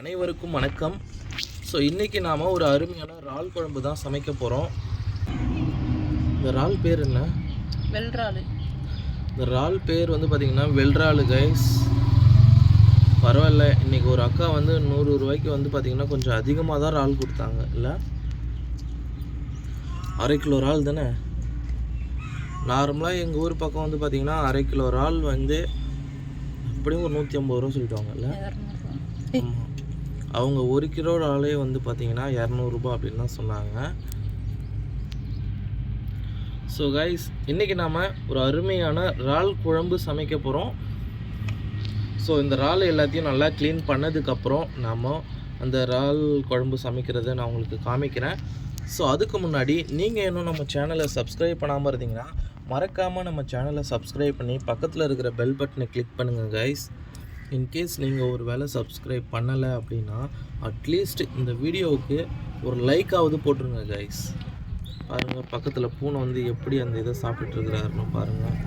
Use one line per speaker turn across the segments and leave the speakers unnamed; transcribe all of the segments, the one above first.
அனைவருக்கும் வணக்கம். ஸோ இன்றைக்கி நாம் ஒரு அருமையான இறால் குழம்பு தான் சமைக்க போகிறோம். இந்த இறால் பேர் என்ன?
வெள்றால்.
இந்த இறால் பேர் வந்து பார்த்திங்கன்னா வெள்றால் கைஸ். பரவாயில்ல, இன்றைக்கி ஒரு அக்கா வந்து 100 ரூபாய்க்கு வந்து பார்த்திங்கன்னா கொஞ்சம் அதிகமாக தான் இறால் கொடுத்தாங்க. இல்லை, 1/2 கிலோ இறால் தானே. நார்மலாக எங்கள் ஊர் பக்கம் வந்து பார்த்திங்கன்னா 1/2 கிலோ இறால் வந்து அப்படியும் ஒரு 150 ரூபா சொல்லிட்டாங்கல்ல. ஆமாம், அவங்க 1 கிலோ இறாலே வந்து பார்த்திங்கன்னா 200 ரூபா அப்படின்னு தான் சொன்னாங்க. ஸோ கைஸ், இன்றைக்கி நாம் ஒரு அருமையான இறால் குழம்பு சமைக்க போகிறோம். ஸோ இந்த இறால் எல்லாத்தையும் நல்லா க்ளீன் பண்ணதுக்கப்புறம் நாம் அந்த இறால் குழம்பு சமைக்கிறத நான் உங்களுக்கு காமிக்கிறேன். ஸோ அதுக்கு முன்னாடி நீங்கள் இன்னும் நம்ம சேனலை சப்ஸ்கிரைப் பண்ணாமல் இருந்தீங்கன்னா மறக்காமல் நம்ம சேனலை சப்ஸ்கிரைப் பண்ணி பக்கத்தில் இருக்கிற பெல் பட்டனை கிளிக் பண்ணுங்கள் கைஸ். இன்கேஸ் நீங்கள் ஒரு வேளை சப்ஸ்கிரைப் பண்ணலை அப்படின்னா அட்லீஸ்ட் இந்த வீடியோவுக்கு ஒரு லைக்காவது போட்டுருங்க கைஸ். பாருங்கள், பக்கத்தில் பூனை வந்து எப்படி அந்த இதை சாப்பிட்டுருக்கிறாருன்னு பாருங்கள்.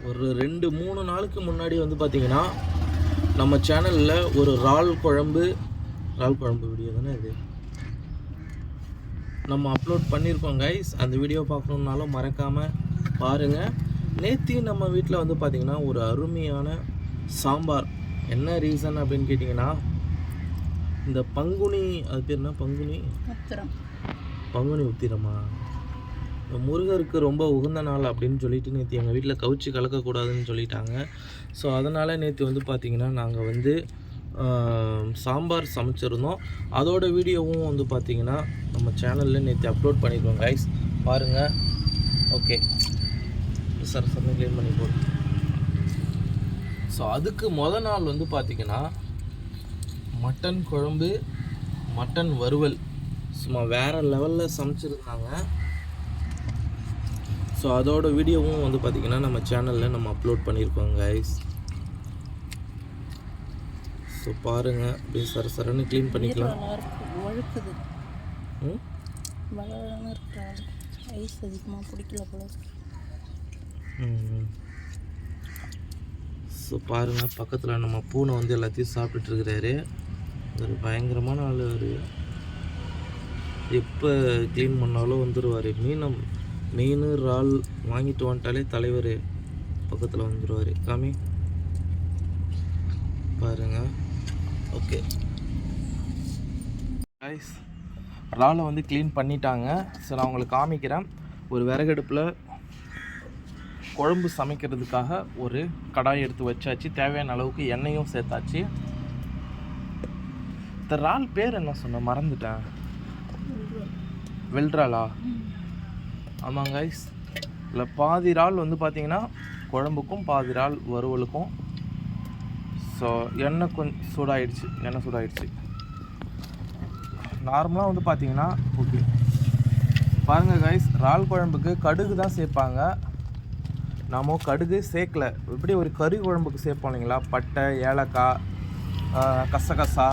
ஒரு 2-3 நாளுக்கு முன்னாடி வந்து பார்த்திங்கன்னா நம்ம சேனலில் ஒரு இறால் குழம்பு வீடியோ தானே இது நம்ம அப்லோட் பண்ணியிருக்கோம் கைஸ். அந்த வீடியோ பார்க்கணுன்னாலும் மறக்காமல் பாருங்கள். நேற்று நம்ம வீட்டில் வந்து பார்த்திங்கன்னா ஒரு அருமையான சாம்பார். என்ன ரீசன் அப்படின்னு கேட்டிங்கன்னா, இந்த பங்குனி, அது பேர் என்ன, பங்குனி உத்திரமா, முருகருக்கு ரொம்ப உகந்த நாள் அப்படின்னு சொல்லிட்டு நேற்று எங்கள் வீட்டில் கவுச்சி கலக்கக்கூடாதுன்னு சொல்லிட்டாங்க. ஸோ அதனால் நேற்று வந்து பார்த்திங்கன்னா நாங்கள் வந்து சாம்பார் சமைச்சிருந்தோம். அதோட வீடியோவும் வந்து பார்த்திங்கன்னா நம்ம சேனலில் நேற்று அப்லோட் பண்ணியிருக்கோம் கைஸ், பாருங்கள். ஓகே சார் க்ளீன் பண்ணி போடுங்க. ஸோ அதுக்கு நாள் வந்து பார்த்திங்கன்னா மட்டன் குழம்பு, மட்டன் வறுவல் சும்மா வேறு லெவலில் சமைச்சிருந்தாங்க. ஸோ அதோட வீடியோவும் வந்து பார்த்திங்கன்னா நம்ம சேனலில் நம்ம அப்லோட் பண்ணியிருக்கோம் கைஸ். ஸோ பாருங்கள், அப்படியே சரன்னு க்ளீன் பண்ணிக்கலாம். ஸோ பாருங்கள், பக்கத்தில் நம்ம பூனை வந்து எல்லாத்தையும் சாப்பிட்டுருக்கிறாரு. ஒரு பயங்கரமான ஆள். ஒரு எப்போ க்ளீன் பண்ணாலும் வந்துடுவார். மீன் இறால் வாங்கிட்டு வந்துட்டாலே தலைவர் பக்கத்தில் வந்துடுவார். காமி பாருங்கள். ஓகே கைஸ், இறாலை வந்து க்ளீன் பண்ணிட்டாங்க. ஸோ நான் உங்களுக்கு காமிக்கிறேன். ஒரு விறகடுப்பில் குழம்பு சமைக்கிறதுக்காக ஒரு கடாய் எடுத்து வச்சாச்சு. தேவையான அளவுக்கு எண்ணெயும் சேர்த்தாச்சு. இந்த இறால் பேர் என்ன சொன்ன, மறந்துட்டேன். வெள்றாலா? ஆமாம் கைஸ், இல்லை பாதி இறால் வந்து பார்த்திங்கன்னா குழம்புக்கும் பாதி இறால் வறுவலுக்கும். ஸோ எண்ணெய் கொஞ்சம் சூடாயிடுச்சு. நார்மலாக வந்து பார்த்திங்கன்னா ஓகே பாருங்கள் கைஸ், இறால் குழம்புக்கு கடுகு தான் சேர்ப்பாங்க. நாம் கடுகு சேர்க்கலை. எப்படி ஒரு கறி குழம்புக்கு சேர்ப்போம் இல்லைங்களா, பட்டை, ஏலக்காய், கசகசா,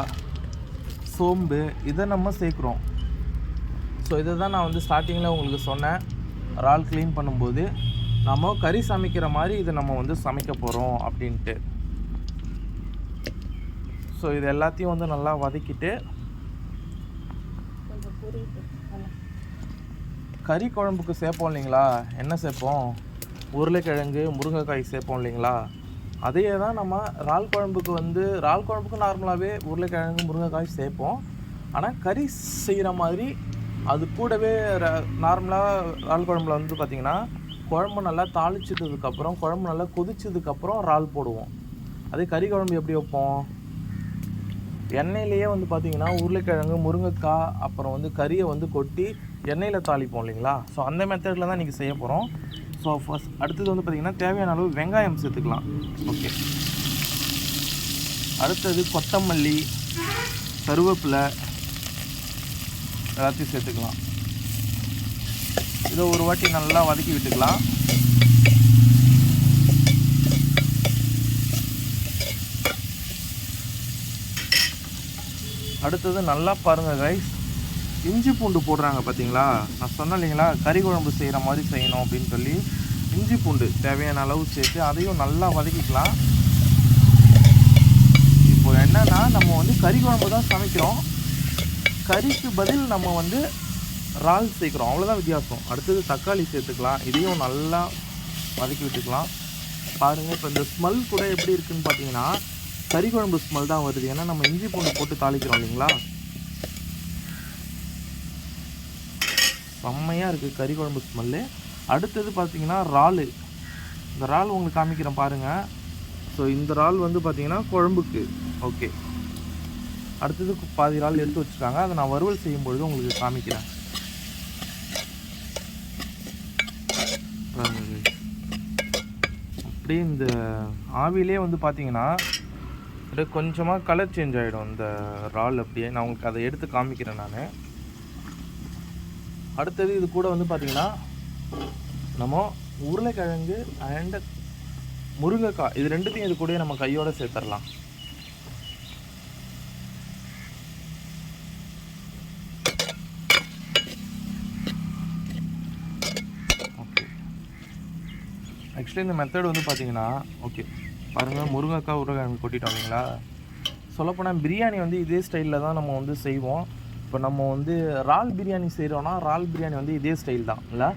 சோம்பு, இதை நம்ம சேர்க்குறோம். ஸோ இதை தான் நான் வந்து ஸ்டார்டிங்கில் உங்களுக்கு சொன்னேன். இறால் க்ளீன் பண்ணும்போது நம்ம கறி சமைக்கிற மாதிரி இதை நம்ம வந்து சமைக்க போகிறோம் அப்படின்ட்டு. ஸோ இது எல்லாத்தையும் வந்து நல்லா வதக்கிட்டு, கறி குழம்புக்கு சேர்ப்போம் இல்லைங்களா, என்ன சேர்ப்போம், உருளைக்கிழங்கு, முருங்கைக்காய் சேர்ப்போம் இல்லைங்களா, அதையே தான் நம்ம இறால் குழம்புக்கு நார்மலாகவே உருளைக்கிழங்கு, முருங்கைக்காய் சேர்ப்போம். ஆனால் கறி செய்கிற மாதிரி அது கூடவே நார்மலாக இறால் குழம்புல வந்து பார்த்திங்கன்னா குழம்பு நல்லா தாளிச்சிட்டதுக்கப்புறம், குழம்பு நல்லா கொதிச்சதுக்கப்புறம் இறால் போடுவோம். அதே கறி குழம்பு எப்படி வைப்போம், எண்ணெயிலேயே வந்து பார்த்திங்கன்னா உருளைக்கிழங்கு, முருங்கைக்காய், அப்புறம் வந்து கறியை வந்து கொட்டி எண்ணெயில் தாளிப்போம் இல்லைங்களா. ஸோ அந்த மெத்தடில் தான் இன்றைக்கி செய்ய போகிறோம். ஸோ ஃபர்ஸ்ட் அடுத்தது வந்து பார்த்திங்கன்னா தேவையான அளவு வெங்காயம் சேர்த்துக்கலாம். ஓகே, அடுத்தது கொத்தமல்லி, கருவேப்பிலை எல்லாத்தையும் சேர்த்துக்கலாம். இதை ஒரு வாட்டி நல்லா வதக்கி விட்டுக்கலாம். அடுத்தது நல்லா பாருங்கள் கைஸ், இஞ்சி பூண்டு போடுறாங்க பார்த்தீங்களா. நான் சொன்னேன் இல்லைங்களா, கறி குழம்பு செய்கிற மாதிரி செய்யணும் அப்படின்னு சொல்லி. இஞ்சி பூண்டு தேவையான அளவு சேர்த்து அதையும் நல்லா வதக்கிக்கலாம். இப்போ என்னன்னா நம்ம வந்து கறி குழம்பு தான் சமைக்கிறோம், கறிக்கு பதில் நம்ம வந்து இறால் சேர்க்குறோம், அவ்வளோதான் வித்தியாசம். அடுத்தது தக்காளி சேர்த்துக்கலாம், இதையும் நல்லா வதக்கி விட்டுக்கலாம். பாருங்கள் இப்போ இந்த ஸ்மெல் கூட எப்படி இருக்குதுன்னு பார்த்தீங்கன்னா கறி குழம்பு ஸ்மெல் தான் வருது, ஏன்னா நம்ம இஞ்சி பூண்டு போட்டு தாளிக்கிறோம் இல்லைங்களா. செம்மையாக இருக்குது கறி குழம்பு ஸ்மெல்லு. அடுத்தது பார்த்தீங்கன்னா இறால், இந்த இறால் உங்களுக்கு காமிக்கிறேன் பாருங்கள். ஸோ இந்த இறால் வந்து பார்த்தீங்கன்னா குழம்புக்கு ஓகே. அடுத்தது பாதி இறால் எடுத்து வச்சுருக்காங்க, அதை நான் வறுவல் செய்யும்பொழுது உங்களுக்கு காமிக்கிறேன். அப்படியே இந்த ஆவிலே வந்து பார்த்தீங்கன்னா அப்படியே கொஞ்சமாக கலர் சேஞ்ச் ஆகிடும் இந்த இறால். அப்படியே நான் உங்களுக்கு அதை எடுத்து காமிக்கிறேன் நான். அடுத்தது இது கூட வந்து பார்த்தீங்கன்னா நம்ம உருளைக்கிழங்கு அண்ட் முருங்கைக்காய் இது ரெண்டுத்தையும் இது கூட நம்ம கையோடு சேர்த்துடலாம். ஓகே, ஆக்சுவலி இந்த மெத்தட் வந்து பார்த்தீங்கன்னா ஓகே பாருங்கள், முருங்கைக்காய் உருளைக்கிழங்கு கொட்டிட்டோம் இல்லைங்களா. சொல்லப்போனால் பிரியாணி வந்து இதே ஸ்டைலில் தான் நம்ம வந்து செய்வோம். இப்போ நம்ம வந்து இறால் பிரியாணி செய்கிறோன்னா இறால் பிரியாணி வந்து இதே ஸ்டைல் தான் இல்லை.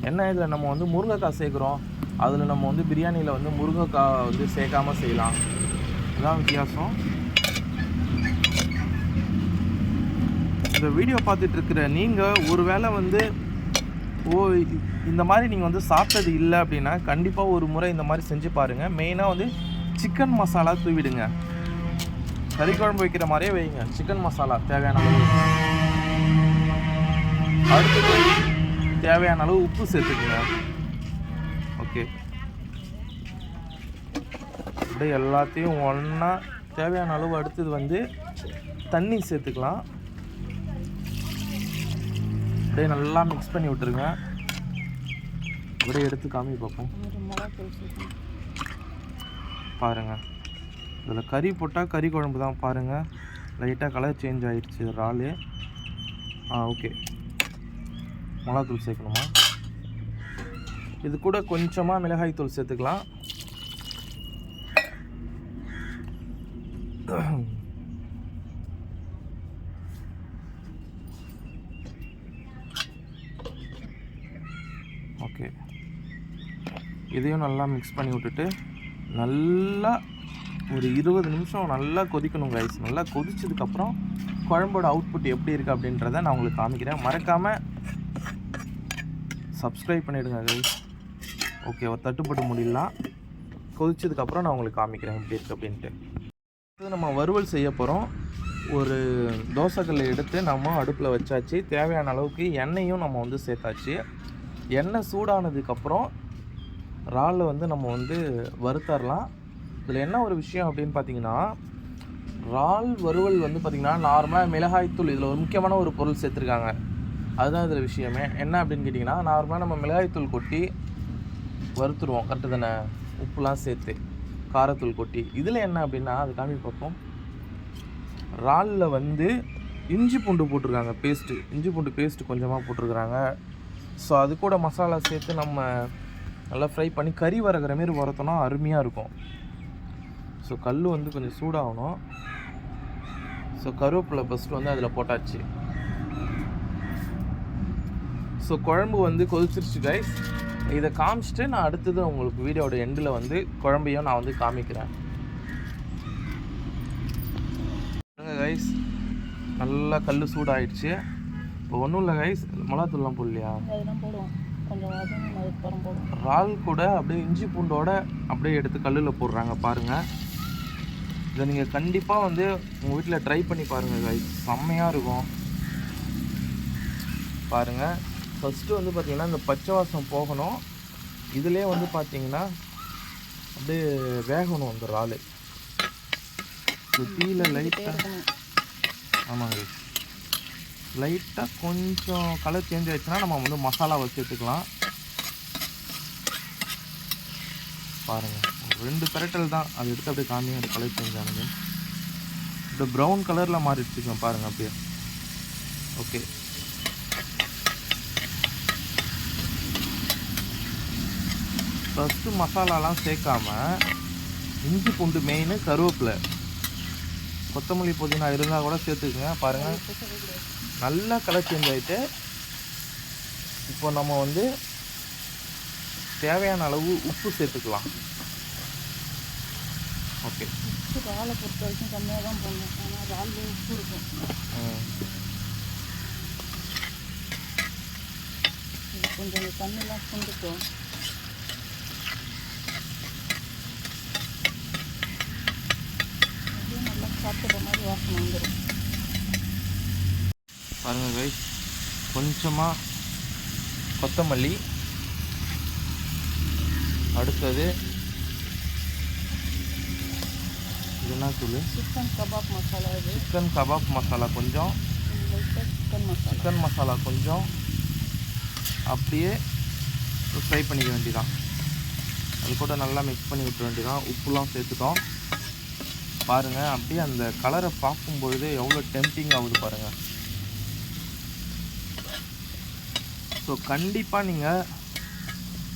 என்ன இதில் நம்ம வந்து முருங்கைக்காய் சேர்க்குறோம், அதில் நம்ம வந்து பிரியாணியில் வந்து முருங்கைக்காய் வந்து சேர்க்காமல் செய்யலாம், இதுதான் வித்தியாசம். இந்த வீடியோ பார்த்துட்ருக்கிற நீங்கள் ஒரு வேளை வந்து இந்த மாதிரி நீங்கள் வந்து சாப்பிட்டது இல்லை அப்படின்னா கண்டிப்பாக ஒரு முறை இந்த மாதிரி செஞ்சு பாருங்கள். மெயினாக வந்து சிக்கன் மசாலா தூவிடுங்க, கறி குழம்பு வைக்கிற மாதிரியே வைங்க. சிக்கன் மசாலா தேவையான அளவு, அடுத்தது தேவையான அளவு உப்பு சேர்த்துக்குங்க. ஓகே, அப்படியே எல்லாத்தையும் ஒன்றா தேவையான அளவு. அடுத்தது வந்து தண்ணி சேர்த்துக்கலாம், அப்படியே நல்லா மிக்ஸ் பண்ணி விட்டுருங்க. அப்படியே எடுத்து காமி பார்ப்போம். பாருங்கள், இதில் கறி போட்டால் கறி குழம்பு தான். பாருங்கள், லைட்டாக கலர் சேஞ்ச் ஆகிடுச்சு இறால். ஓகே, மிளகாத்தூள் சேர்க்கணுமா? இது கூட கொஞ்சமாக மிளகாய் தூள் சேர்த்துக்கலாம். ஓகே, இதையும் நல்லா மிக்ஸ் பண்ணி விட்டுட்டு நல்லா ஒரு 20 நிமிஷம் நல்லா கொதிக்கணும் கைஸ். நல்லா கொதிச்சதுக்கப்புறம் குழம்போட அவுட்புட் எப்படி இருக்குது அப்படின்றத நான் உங்களுக்கு காமிக்கிறேன். மறக்காமல் சப்ஸ்கிரைப் பண்ணிவிடுங்க கைஸ். ஓகே, ஒரு தட்டுப்பட்டு முடியலாம். கொதிச்சதுக்கப்புறம் நான் உங்களுக்கு காமிக்கிறேன் எப்படி இருக்குது அப்படின்ட்டு. இது நம்ம வறுவல் செய்ய போகிறோம். ஒரு தோசைக்கல்லை எடுத்து நம்ம அடுப்பில் வச்சாச்சு. தேவையான அளவுக்கு எண்ணெயும் நம்ம வந்து சேர்த்தாச்சு. எண்ணெய் சூடானதுக்கப்புறம் இறாலை வந்து நம்ம வந்து வறுத்தரலாம். இதில் என்ன ஒரு விஷயம் அப்படின்னு பார்த்தீங்கன்னா, இறால் வறுவல் வந்து பார்த்திங்கன்னா நார்மலாக மிளகாய்த்தூள் இதில் ஒரு முக்கியமான ஒரு பொருள் சேர்த்துருக்காங்க. அதுதான் இதில் விஷயமே. என்ன அப்படின்னு கேட்டிங்கன்னா, நார்மலாக நம்ம மிளகாய்த்தூள் கொட்டி வறுத்துருவோம், கரெக்டு தானே, உப்புலாம் சேர்த்து காரத்தூள் கொட்டி. இதில் என்ன அப்படின்னா, அது காமி பார்ப்போம். இறாலில் வந்து இஞ்சி பூண்டு போட்டிருக்காங்க, பேஸ்ட்டு, இஞ்சி பூண்டு பேஸ்ட்டு கொஞ்சமாக போட்டிருக்கிறாங்க. ஸோ அது கூட மசாலா சேர்த்து நம்ம நல்லா ஃப்ரை பண்ணி கறி வறுக்கிற மாரி வறுத்தோன்னா அருமையாக இருக்கும். ஸோ கல் வந்து கொஞ்சம் சூடாகணும். ஸோ கருவேப்பிலை ஃபஸ்ட்டு வந்து அதில் போட்டாச்சு. ஸோ குழம்பு வந்து கொதிச்சிருச்சு கைஸ். இதை காமிச்சிட்டு நான் அடுத்தது உங்களுக்கு வீடியோட எண்டில் வந்து குழம்பையும் நான் வந்து காமிக்கிறேன். கைஸ், நல்லா கல் சூடாகிடுச்சு. இப்போ ஒன்றும் இல்லை கைஸ், மிளகாத்தூள்லாம் போடலையா, இறால் கூட அப்படியே இஞ்சி பூண்டோட அப்படியே எடுத்து கல்லில் போடுறாங்க பாருங்கள். இதை நீங்கள் கண்டிப்பாக வந்து உங்கள் வீட்டில் ட்ரை பண்ணி பாருங்கள் கைஸ், செம்மையாக இருக்கும். பாருங்கள், ஃபஸ்ட்டு வந்து பார்த்திங்கன்னா இந்த பச்சை வாசம் போகணும். இதிலே வந்து பார்த்திங்கன்னா அப்படியே வேகணும் அந்த இறால். தீயில லைட்டாக, ஆமாங்க, லைட்டாக கொஞ்சம் கலர் சேஞ்ச் ஆகிடுச்சுன்னா நம்ம வந்து மசாலாவை சேர்த்துக்கலாம். பாருங்கள், 2 கரெக்டல் தான், அது எடுத்து அப்படியே காமியும் அந்த கலர் சேஞ்ச் ஆனது. இந்த ப்ரௌன் கலரில் மாறிடுச்சுக்கோங்க பாருங்கள் அப்படியே. ஓகே, ஃபஸ்ட்டு மசாலாலாம் சேர்க்காம இஞ்சி பூண்டு மெயின், கருவேப்பிலை, கொத்தமல்லி புதினா இருந்தால் கூட சேர்த்துக்குங்க. பாருங்கள் நல்லா கலர் சேஞ்ச் ஆகிட்டு இப்போ நம்ம வந்து தேவையான அளவு உப்பு சேர்த்துக்கலாம். ஓகே,
உப்பு இறாலை பொறுத்த வரைக்கும் கம்மியாக தான் போடணும், ஆனால் இறாலில் உப்பு இருக்கும். இது கொஞ்சம் தண்ணிலாம் சுண்டுக்கும். அப்படியே நல்லா சாப்பிட்ற மாதிரி வாசனை வந்துடும்.
பாருங்கள் கைஸ், கொஞ்சமாக கொத்தமல்லி, அடுத்தது இது என்ன தூள்?
Chicken kebab masala. இது
சிக்கன் கபாப் மசாலா கொஞ்சம், சிக்கன் மசாலா கொஞ்சம் அப்படியே ஃப்ரை பண்ணிக்க வேண்டியதான். அது கூட நல்லா மிக்ஸ் பண்ணி விட்டுற வேண்டியதான். உப்புலாம் சேர்த்துட்டோம். பாருங்கள் அப்படியே அந்த கலரை பார்க்கும்பொழுது எவ்வளோ டெம்ப்டிங் ஆகுது பாருங்கள். ஸோ கண்டிப்பாக நீங்கள்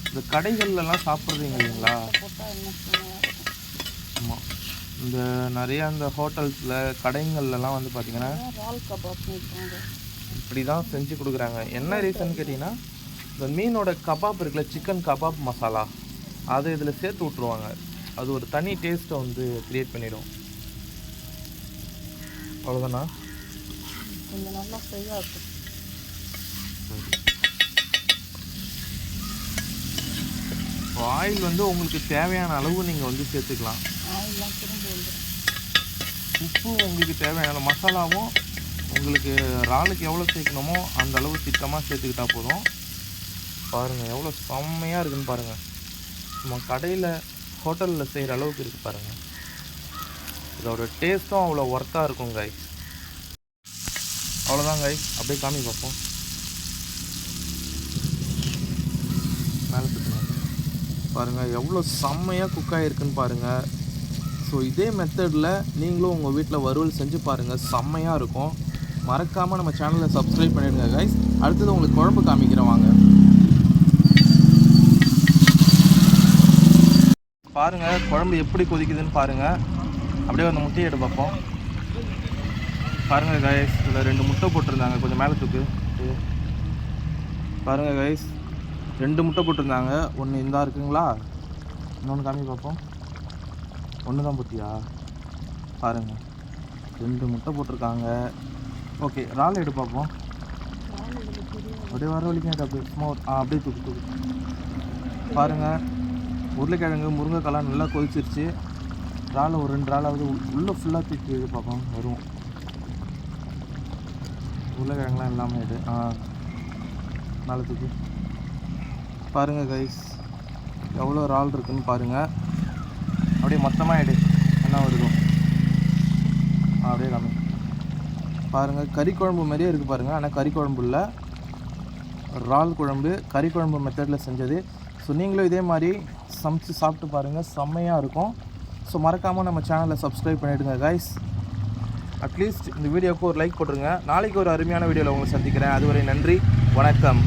இந்த கடைகள்லாம் சாப்பிட்றீங்க இல்லைங்களா? ஆமாம், இந்த நிறையா இந்த ஹோட்டல்ஸில் கடைங்கள்லாம் வந்து பார்த்திங்கன்னா இப்படி தான் செஞ்சு கொடுக்குறாங்க. என்ன ரீசன் கேட்டிங்கன்னா, இந்த மீனோட கபாப் இருக்குல்ல, சிக்கன் கபாப் மசாலா, அதை இதில் சேர்த்து விட்ருவாங்க. அது ஒரு தனி டேஸ்ட்டை வந்து க்ரியேட் பண்ணிடும். அவ்வளோதானா?
கொஞ்சம் நல்லா ஃப்ரையாக இருக்கும்.
ஆயில் வந்து உங்களுக்கு தேவையான அளவு நீங்கள் வந்து சேர்த்துக்கலாம்.
ஆயிலாம் திரும்பி வந்துடும்.
உப்பு உங்களுக்கு தேவையான மசாலாவும் உங்களுக்கு இறாலுக்கு எவ்வளோ சேர்க்கணுமோ அந்த அளவு திட்டமாக சேர்த்துக்கிட்டா போதும். பாருங்கள் எவ்வளோ செம்மையாக இருக்குதுன்னு பாருங்கள். நம்ம கடையில் ஹோட்டலில் செய்கிற அளவுக்கு இருக்குது பாருங்கள். இதோட டேஸ்ட்டும் அவ்வளோ ஒர்த்தாக இருக்கும் கைஸ். அவ்வளோதான் கைஸ், அப்படியே காமி பார்ப்போம். மேலே சுற்றுங்க. பாருங்கள் எவ்வளோ செம்மையாக குக் ஆகிருக்குன்னு பாருங்கள். ஸோ இதே மெத்தடில் நீங்களும் உங்கள் வீட்டில் வறுவல் செஞ்சு பாருங்கள், செம்மையாக இருக்கும். மறக்காமல் நம்ம சேனலை சப்ஸ்கிரைப் பண்ணிவிடுங்க கைஸ். அடுத்தது உங்களுக்கு குழம்பு காமிக்கிறேன் வாங்க. பாருங்கள் குழம்பு எப்படி கொதிக்குதுன்னு பாருங்கள். அப்படியே அந்த முட்டையை எடுத்து பார்ப்போம். பாருங்கள் கைஸ், இதில் 2 முட்டை போட்டிருந்தாங்க. கொஞ்சம் மேலே தூக்கு. பாருங்கள் கைஸ், 2 முட்டை போட்டிருந்தாங்க. ஒன்று இந்தா இருக்குங்களா, இன்னொன்று காமி பார்ப்போம். ஒன்று தான் போட்டியா? பாருங்கள் 2 முட்டை போட்டிருக்காங்க. ஓகே, இறால் எடுத்து பார்ப்போம். அப்படியே வர வலிக்கும். அப்படியே சும்மா அப்படியே தூக்கு. பாருங்கள் உருளைக்கிழங்கு முருங்கைக்காலாம் நல்லா கொதிச்சிருச்சு. இறால் ஒரு 2 இறாலாவது உள்ளே ஃபுல்லாக தூக்கி இது பார்ப்போம். வரும் உருளைக்கிழங்குலாம் எல்லாமே இது மேலே தூக்கி. பாருங்கள் கைஸ் எவ்வளோ இறால் இருக்குதுன்னு பாருங்கள். அப்படியே மொத்தமாக எடு என்ன வருதோ அப்படியே காமி. பாருங்கள் கறி குழம்பு மாதிரியே இருக்குது பாருங்கள். ஆனால் கறி குழம்பு இல்லை, இறால் குழம்பு, கறி குழம்பு மெத்தடில் செஞ்சது. ஸோ நீங்களும் இதே மாதிரி சமைச்சு சாப்பிட்டு பாருங்கள், செம்மையாக இருக்கும். ஸோ மறக்காமல் நம்ம சேனலை சப்ஸ்கிரைப் பண்ணிவிடுங்க கைஸ். அட்லீஸ்ட் இந்த வீடியோவுக்கு ஒரு லைக் போட்டுருங்க. நாளைக்கு ஒரு அருமையான வீடியோவில் உங்களை சந்திக்கிறேன். அதுவரை நன்றி, வணக்கம்.